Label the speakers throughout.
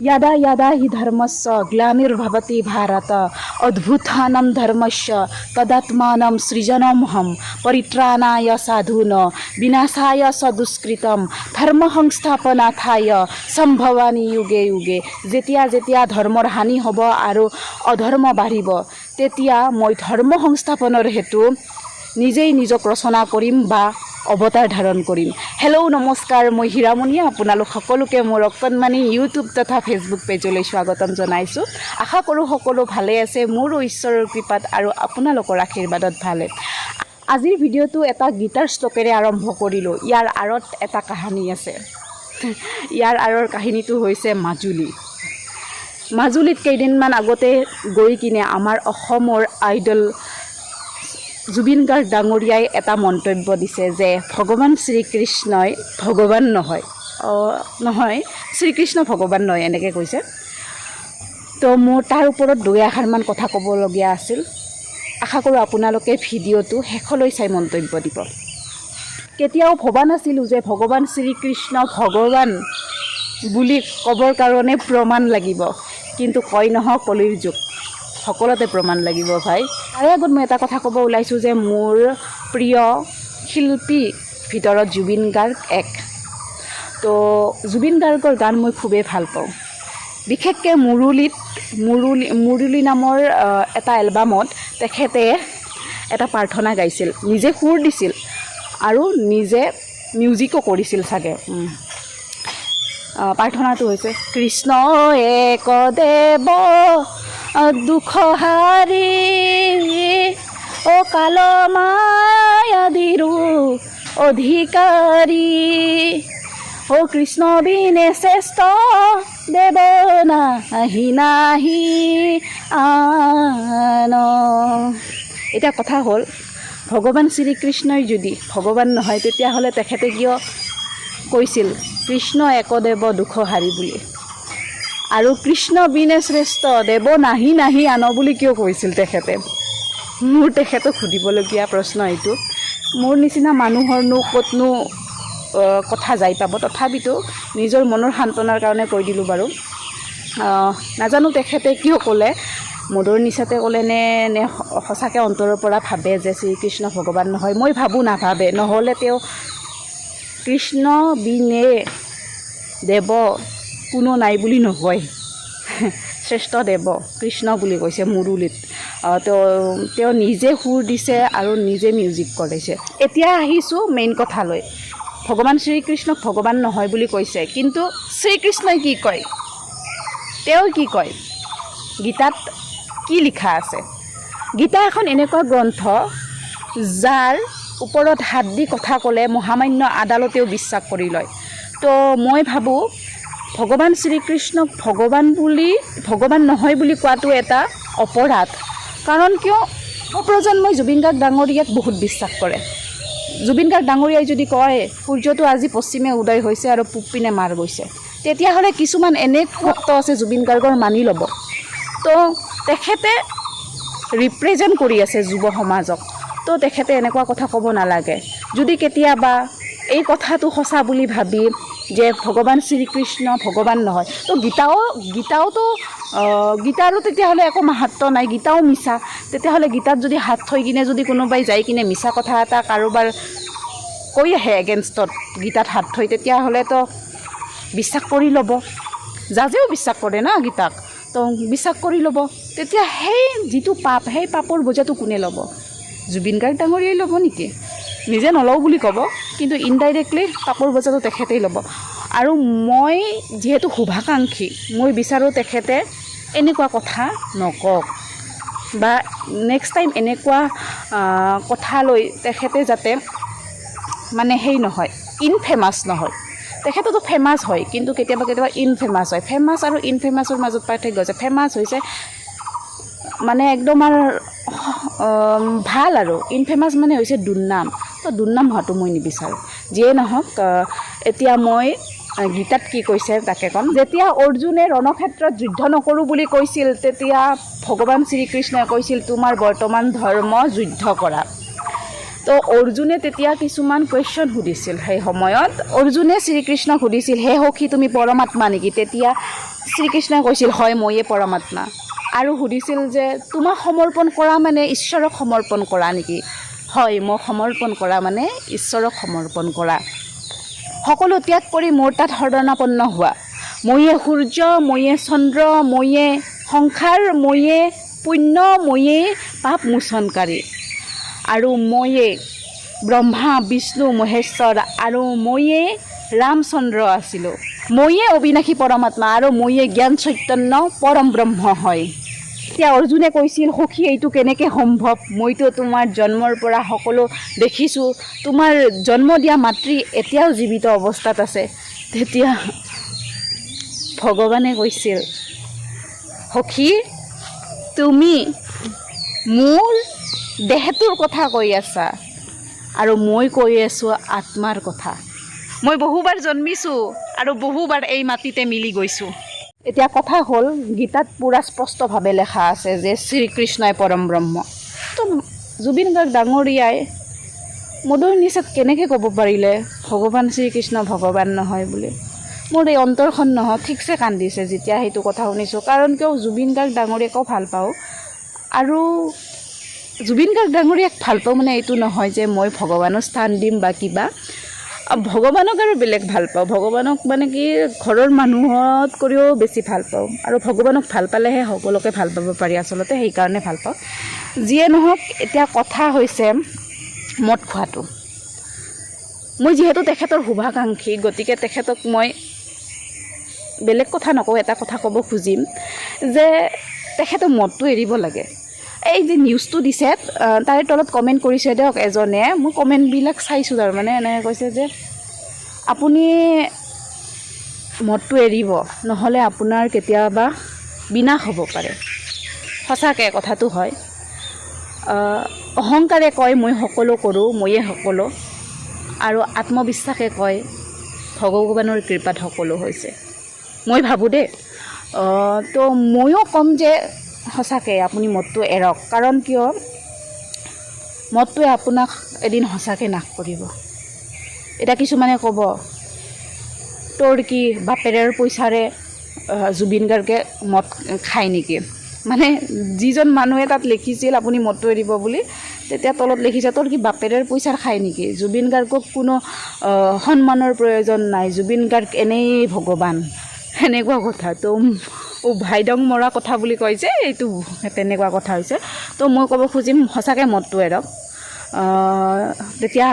Speaker 1: यदा यदा हि धर्मस्य ग्लानिर्भवति भारत अद्भुतानां धर्मस्य तदात्मानं सृजनमहं परित्राणाय साधूनां विनाशाय सदुष्कृतं धर्म সংস্থাপনাথায় সম্ভৱামি युगे युगे যেতিয়া যেতিয়া ধৰ্মৰ হানি হ'ব আৰু অধৰ্ম বাঢ়িব তেতিয়া মই ধৰ্ম সংস্থাপনৰ হেতু নিজেই নিজক ৰচনা কৰিম বা অৱতাৰ ধাৰণ কৰিম। হেল্ল' নমস্কাৰ, মই হীৰামণি, আপোনালোক সকলোকে মোৰ অকণমানি ইউটিউব তথা ফেচবুক পেজলৈ স্বাগতম জনাইছোঁ। আশা কৰোঁ সকলো ভালে আছে, মোৰো ঈশ্বৰৰ কৃপাত আৰু আপোনালোকৰ আশীৰ্বাদত ভালে। আজিৰ ভিডিঅ'টো এটা গীটাৰ ষ্টকেৰে আৰম্ভ কৰিলোঁ। ইয়াৰ আঁৰত এটা কাহিনী আছে। ইয়াৰ আঁৰৰ কাহিনীটো হৈছে মাজুলীত কেইদিনমান আগতে গৈ কিনে আমাৰ অসমৰ আইডল জুবিন গাৰ্গ ডাঙৰীয়াই এটা মন্তব্য দিছে যে ভগৱান শ্ৰীকৃষ্ণই ভগৱান নহয় শ্ৰীকৃষ্ণ ভগৱান নহয়, এনেকৈ কৈছে। তো মোৰ তাৰ ওপৰত দুই এষাৰমান কথা ক'বলগীয়া আছিল। আশা কৰোঁ আপোনালোকে ভিডিঅ'টো শেষলৈ চাই মন্তব্য দিব। কেতিয়াও ভবা নাছিলোঁ যে ভগৱান শ্ৰীকৃষ্ণ ভগৱান বুলি ক'বৰ কাৰণে প্ৰমাণ লাগিব, কিন্তু কয় নহয় কলিৰ যুগ, সকলোতে প্ৰমাণ লাগিব ভাই। তাৰে আগত মই এটা কথা ক'ব ওলাইছোঁ যে মোৰ প্ৰিয় শিল্পী ভিতৰত জুবিন গাৰ্গ এক। তো জুবিন গাৰ্গৰ গান মই খুবেই ভাল পাওঁ। বিশেষকৈ মুৰুলী নামৰ এটা এলবামত তেখেতে এটা প্ৰাৰ্থনা গাইছিল, নিজে সুৰ দিছিল আৰু নিজে মিউজিকো কৰিছিল চাগে। প্ৰাৰ্থনাটো হৈছে কৃষ্ণ এক দেৱ দুখ হাৰি অ কাল মায়াদিৰো অধিকাৰী ও কৃষ্ণ বিনে শ্ৰেষ্ঠ দেৱ নাহি আন। এতিয়া কথা হ'ল, ভগৱান শ্ৰীকৃষ্ণই যদি ভগৱান নহয় তেতিয়াহ'লে তেখেতে কিয় কৈছিল কৃষ্ণ একদেৱ দুখ হাৰি বুলি, আৰু কৃষ্ণ বিনে শ্ৰেষ্ঠ দেৱ নাহি আন বুলি কিয় কৈছিল তেখেতে? মোৰ তেখেতক সুধিবলগীয়া প্ৰশ্ন এইটো। মোৰ নিচিনা মানুহৰনো ক'তনো কথা যাই পাব, তথাপিতো নিজৰ মনৰ সান্তনাৰ কাৰণে কৈ দিলোঁ বাৰু। নাজানো তেখেতে কিয় ক'লে, মদৰ নিচাতে ক'লে নে সঁচাকৈ অন্তৰৰ পৰা ভাবে যে শ্ৰীকৃষ্ণ ভগৱান নহয়। মই ভাবোঁ নাভাবে, নহ'লে তেওঁ কৃষ্ণ বিনে দেৱ কোনো নাই বুলি নকয়, শ্ৰেষ্ঠ দেৱ কৃষ্ণ বুলি কৈছে মুৰুলীত। তেওঁ নিজে সুৰ দিছে আৰু নিজে মিউজিক কৰিছে। এতিয়া আহিছোঁ মেইন কথালৈ। ভগৱান শ্ৰীকৃষ্ণক ভগৱান নহয় বুলি কৈছে, কিন্তু শ্ৰীকৃষ্ণই কি কয়? তেওঁ কি কয়? গীতাত কি লিখা আছে? গীতা এখন এনেকুৱা গ্ৰন্থ যাৰ ওপৰত হাত দি কথা ক'লে মহামান্য আদালতেও বিশ্বাস কৰি লয়। তো মই ভাবোঁ ভগৱান শ্ৰীকৃষ্ণক ভগৱান নহয় বুলি কোৱাটো এটা অপৰাধ। কাৰণ কিয়, প্ৰজন্মই জুবিন গাৰ্গ ডাঙৰীয়াক বহুত বিশ্বাস কৰে। জুবিন গাৰ্গ ডাঙৰীয়াই যদি কয় সূৰ্যটো আজি পশ্চিমে উদয় হৈছে আৰু পূব পিনে মাৰ গৈছে, তেতিয়াহ'লে কিছুমান এনে ভক্ত আছে জুবিন গাৰ্গৰ মানি ল'ব। তো তেখেতে ৰিপ্ৰেজেণ্ট কৰি আছে যুৱ সমাজক, তো তেখেতে এনেকুৱা কথা ক'ব নালাগে। যদি কেতিয়াবা এই কথাটো সঁচা বুলি ভাবি যে ভগৱান শ্ৰীকৃষ্ণ ভগৱান নহয়, তো গীতাৰো তেতিয়াহ'লে একো মাহাত্ম্য নাই, গীতাও মিছা। তেতিয়াহ'লে গীতাত যদি হাত থৈ কিনে যদি কোনোবাই যাই কিনে মিছা কথা এটা কাৰোবাৰ কৈ আহে এগেইনষ্টত গীতাত হাত থৈ, তেতিয়াহ'লেতো বিশ্বাস কৰি ল'ব। জাজেও বিশ্বাস কৰে না গীতাক, তো বিশ্বাস কৰি ল'ব। তেতিয়া সেই যিটো পাপ, সেই পাপৰ বোজাটো কোনে ল'ব? জুবিন গাৰ্গ ডাঙৰীয়াই ল'ব নেকি? নিজে নলওঁ বুলি ক'ব, কিন্তু ইনডাইৰেক্টলি পাপৰ বোজাটো তেখেতেই ল'ব। আৰু মই যিহেতু শুভাকাংক্ষী, মই বিচাৰোঁ তেখেতে এনেকুৱা কথা নকওক, বা নেক্সট টাইম এনেকুৱা কথালৈ তেখেতে যাতে মানে নহয়, ইনফেমাছ নহয়। তেখেততো ফেমাছ হয়, কিন্তু কেতিয়াবা ইনফেমাছ হয়। ফেমাছ আৰু ইনফেমাছৰ মাজত পাৰ্থক্য আছে। ফেমাছ হৈছে মানে একদম আৰু ভাল, আৰু ইনফেমাছ মানে হৈছে দুৰ্নাম। তো দুৰ্নাম হোৱাটো মই নিবিচাৰোঁ। যিয়ে নহওক, এতিয়া মই গীতাত কি কৈছে তাকে ক'ম। যেতিয়া অৰ্জুনে ৰণক্ষেত্ৰত যুদ্ধ নকৰোঁ বুলি কৈছিল, তেতিয়া ভগৱান শ্ৰীকৃষ্ণই কৈছিল তোমাৰ বৰ্তমান ধৰ্ম যুদ্ধ কৰা। তো অৰ্জুনে তেতিয়া কিছুমান কুৱেশ্যন সুধিছিল। সেই সময়ত অৰ্জুনে শ্ৰীকৃষ্ণক সুধিছিল, হে সখী তুমি পৰমাত্মা নেকি? তেতিয়া শ্ৰীকৃষ্ণই কৈছিল, হয় ময়ে পৰমাত্মা। আৰু সুধিছিল যে তোমাক সমৰ্পণ কৰা মানে ঈশ্বৰক সমৰ্পণ কৰা নেকি? হয়, মই সমৰ্পণ কৰা মানে ঈশ্বৰক সমৰ্পণ কৰা। সকলো ত্যাগ কৰি মোৰ তাত শৰণাপন্ন হোৱা। ময়ে সূৰ্য, ময়ে চন্দ্ৰ, ময়ে সংসাৰ, ময়ে পুণ্য, ময়ে পাপ মোচনকাৰী। আৰু ময়ে ব্ৰহ্মা বিষ্ণু মহেশ্বৰ আৰু ময়ে ৰামচন্দ্ৰ আছিলোঁ। ময়ে অবিনাশী পৰমাত্মা আৰু ময়ে জ্ঞান চৈতন্য পৰম ব্ৰহ্ম হয়। এতিয়া অৰ্জুনে কৈছিল, সখী এইটো কেনেকৈ সম্ভৱ? মইতো তোমাৰ জন্মৰ পৰা সকলো দেখিছোঁ, তোমাৰ জন্ম দিয়া মাতৃ এতিয়াও জীৱিত অৱস্থাত আছে। তেতিয়া ভগৱানে কৈছিল, সখী তুমি মোৰ দেহটোৰ কথা কৈ আছা আৰু মই কৈ আছোঁ আত্মাৰ কথা। মই বহুবাৰ জন্মিছোঁ আৰু বহুবাৰ এই মাটিতে মিলি গৈছোঁ। এতিয়া কথা হ'ল, গীতাত পূৰা স্পষ্টভাৱে লেখা আছে যে শ্ৰীকৃষ্ণই পৰম ব্ৰহ্ম। তো জুবিন গাৰ্গ ডাঙৰীয়াই মদৰ নিচাত কেনেকৈ ক'ব পাৰিলে ভগৱান শ্ৰীকৃষ্ণ ভগৱান নহয় বুলি? মোৰ এই অন্তৰখন নহয় ঠিকছে কান্দিছে যেতিয়া সেইটো কথা শুনিছোঁ। কাৰণ কিয়, জুবিন গাৰ্গ ডাঙৰীয়াকো ভাল পাওঁ। আৰু জুবিন গাৰ্গ ডাঙৰীয়াক ভাল পাওঁ মানে এইটো নহয় যে মই ভগৱানৰ স্থান দিম বা কিবা। ভগৱানক আৰু বেলেগ ভাল পাওঁ। ভগৱানক মানে কি ঘৰৰ মানুহত কৰিও বেছি ভাল পাওঁ। আৰু ভগৱানক ভাল পালেহে সকলোকে ভাল পাব পাৰি আচলতে, সেইকাৰণে ভাল পাওঁ। যিয়ে নহওক, এতিয়া কথা হৈছে মদ খোৱাটো। মই যিহেতু তেখেতৰ শুভাকাংক্ষী, গতিকে তেখেতক মই বেলেগ কথা নকওঁ, এটা কথা ক'ব খুজিম যে তেখেতে মদটো এৰিব লাগে। এই যে নিউজটো দিছে তাৰে তলত কমেণ্ট কৰিছে দিয়ক এজনে, মই কমেণ্টবিলাক চাইছোঁ তাৰমানে, এনেকৈ কৈছে যে আপুনি মদটো এৰিব, নহ'লে আপোনাৰ কেতিয়াবা বিনাশ হ'ব পাৰে। সঁচাকৈ কথাটো হয়। অহংকাৰে কয় মই সকলো কৰোঁ, ময়ে সকলো, আৰু আত্মবিশ্বাসে কয় ভগৱানৰ কৃপাত সকলো হৈছে। মই ভাবোঁ দেই। তো ময়ো ক'ম যে সঁচাকৈ আপুনি মদটো এৰক। কাৰণ কিয়, মদটোৱে আপোনাক এদিন সঁচাকৈ নাশ কৰিব। এতিয়া কিছুমানে ক'ব, তোৰ কি বাপেৰৰ পইচাৰে জুবিন গাৰ্গে মদ খায় নেকি? মানে যিজন মানুহে তাত লিখিছিল আপুনি মদটো এৰিব বুলি, তেতিয়া তলত লিখিছে তোৰ কি বাপেৰৰ পইচাৰ খায় নেকি? জুবিন গাৰ্গক কোনো সন্মানৰ প্ৰয়োজন নাই, জুবিন গাৰ্গ এনেই ভগৱান, সেনেকুৱা কথা। তো ভাইদং মৰা কথা বুলি কয় যে, এইটো তেনেকুৱা কথা হৈছে। তো মই ক'ব খুজিম সঁচাকৈ মদটো এৰক, তেতিয়া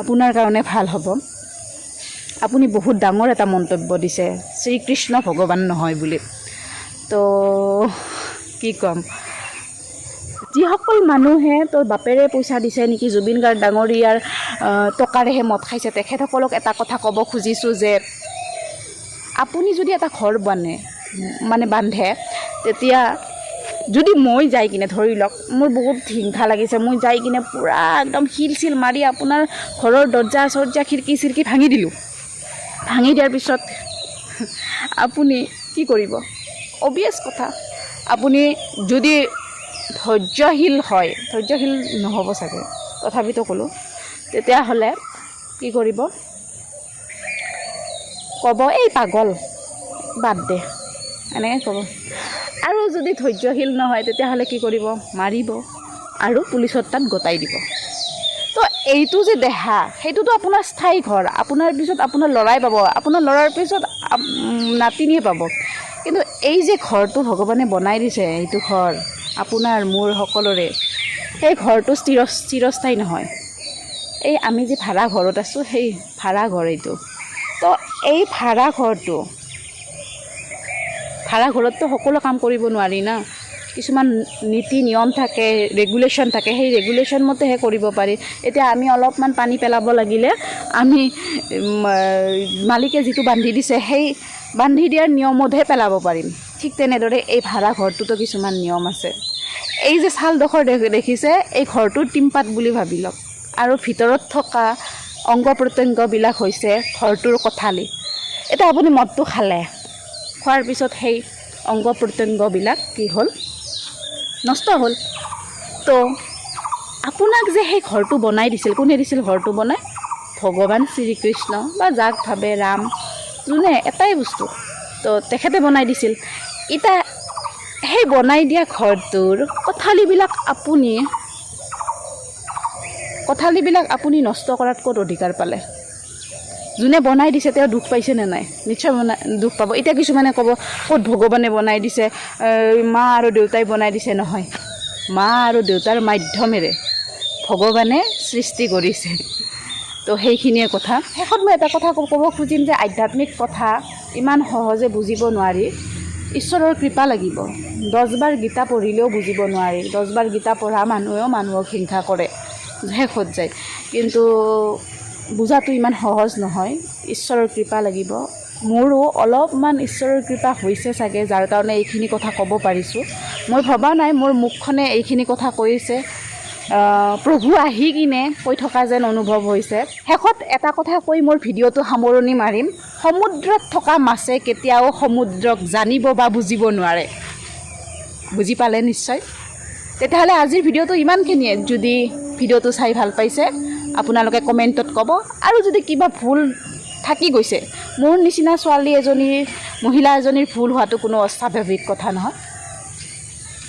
Speaker 1: আপোনাৰ কাৰণে ভাল হ'ব। আপুনি বহুত ডাঙৰ এটা মন্তব্য দিছে শ্ৰীকৃষ্ণ ভগৱান নহয় বুলি। তো কি ক'ম, যিসকল মানুহে তোৰ বাপেৰে পইচা দিছে নেকি, জুবিন গাৰ্গ ডাঙৰীয়াৰ টকাৰেহে মদ খাইছে, তেখেতসকলক এটা কথা ক'ব খুজিছোঁ যে আপুনি যদি এটা ঘৰ বান্ধে, তেতিয়া যদি মই যাই কিনে, ধৰি লওক মোৰ বহুত হিংসা লাগিছে, মই যাই কিনে পূৰা একদম শিল চিল মাৰি আপোনাৰ ঘৰৰ দৰ্জা চৰ্জা খিৰিকী চিৰিকী ভাঙি দিলোঁ। ভাঙি দিয়াৰ পিছত আপুনি কি কৰিব? অবভিয়াছ কথা, আপুনি যদি ধৈৰ্যশীল হয়, ধৈৰ্যশীল নহ'ব চাগে, তথাপিতো ক'লোঁ, তেতিয়াহ'লে কি কৰিব? ক'ব এই পাগল, বাদ দে, এনেকৈ ক'ব। আৰু যদি ধৈৰ্যশীল নহয় তেতিয়াহ'লে কি কৰিব? মাৰিব আৰু পুলিচৰ তাত গতাই দিব। তো এইটো যে দেহা, সেইটোতো আপোনাৰ স্থায়ী ঘৰ, আপোনাৰ পিছত আপোনাৰ ল'ৰাই পাব, আপোনাৰ ল'ৰাৰ পিছত নাতিনিয়ে পাব। কিন্তু এই যে ঘৰটো ভগৱানে বনাই দিছে, এইটো ঘৰ আপোনাৰ মোৰ সকলোৰে, সেই ঘৰটো চিৰস্থায়ী নহয়। এই আমি যে ভাড়া ঘৰত আছোঁ, সেই ভাড়া ঘৰ এইটো। তো এই ভাড়া ঘৰততো সকলো কাম কৰিব নোৱাৰি না, কিছুমান নীতি নিয়ম থাকে, ৰেগুলেশ্যন থাকে, সেই ৰেগুলেশ্যন মতেহে কৰিব পাৰি। এতিয়া আমি অলপমান পানী পেলাব লাগিলে আমি মালিকে যিটো বান্ধি দিছে সেই বান্ধি দিয়াৰ নিয়মতহে পেলাব পাৰিম। ঠিক তেনেদৰে এই ভাড়া ঘৰটোতো কিছুমান নিয়ম আছে। এই যে চালডোখৰ দেখিছে, এই ঘৰটোৰ টিমপাত বুলি ভাবি লওক, আৰু ভিতৰত থকা অংগ প্ৰত্যংগবিলাক হৈছে ঘৰটোৰ কোঠালি। এতিয়া আপুনি মদটো খালে, খোৱাৰ পিছত সেই অংগ প্ৰত্যংগবিলাক কি হ'ল? নষ্ট হ'ল। তো আপোনাক যে সেই ঘৰটো বনাই দিছিল, কোনে দিছিল ঘৰটো বনাই? ভগৱান শ্ৰীকৃষ্ণ বা যাক ভাবে ৰাম, যোনে এটাই বস্তু তো তেখেতে বনাই দিছিল। এতিয়া সেই বনাই দিয়া ঘৰটোৰ কোঠালিবিলাক আপুনি নষ্ট কৰাত ক'ত অধিকাৰ পালে? যোনে বনাই দিছে তেওঁ দুখ পাইছে নে নাই? নিশ্চয় দুখ পাব। এতিয়া কিছুমানে ক'ব ক'ত ভগৱানে বনাই দিছে, মা আৰু দেউতাই বনাই দিছে। নহয়, মা আৰু দেউতাৰ মাধ্যমেৰে ভগৱানে সৃষ্টি কৰিছে। তো সেইখিনিয়ে কথা। শেষত মই এটা কথা ক'ব খুজিম যে আধ্যাত্মিক কথা ইমান সহজে বুজিব নোৱাৰি, ঈশ্বৰৰ কৃপা লাগিব। 10 বাৰ গীতা পঢ়িলেও বুজিব নোৱাৰি। 10 বাৰ গীতা পঢ়া মানুহেও মানুহক হিংসা কৰে, শেষত যায়। কিন্তু বুজাটো ইমান সহজ নহয়, ঈশ্বৰৰ কৃপা লাগিব। মোৰো অলপমান ঈশ্বৰৰ কৃপা হৈছে চাগে, যাৰ কাৰণে এইখিনি কথা ক'ব পাৰিছোঁ। মই ভবা নাই মোৰ মুখখনে এইখিনি কথা কৈছে, প্ৰভু আহি কিনে কৈ থকা যেন অনুভৱ হৈছে। শেষত এটা কথা কৈ মোৰ ভিডিঅ'টো সামৰণি মাৰিম। সমুদ্ৰত থকা মাছে কেতিয়াও সমুদ্ৰক জানিব বা বুজিব নোৱাৰে। বুজি পালে নিশ্চয়? তেতিয়াহ'লে আজিৰ ভিডিঅ'টো ইমানখিনিয়ে। যদি ভিডিঅ'টো চাই ভাল পাইছে আপোনালোকে কমেণ্টত ক'ব, আৰু যদি কিবা ভুল থাকি গৈছে, মোৰ নিচিনা মহিলা এজনীৰ ভুল হোৱাটো কোনো অস্বাভাৱিক কথা নহয়,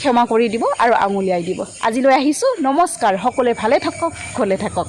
Speaker 1: ক্ষমা কৰি দিব আৰু আঙুলিয়াই দিব। আজিলৈ আহিছোঁ, নমস্কাৰ। সকলোৱে ভালে থাকক, ভালে থাকক।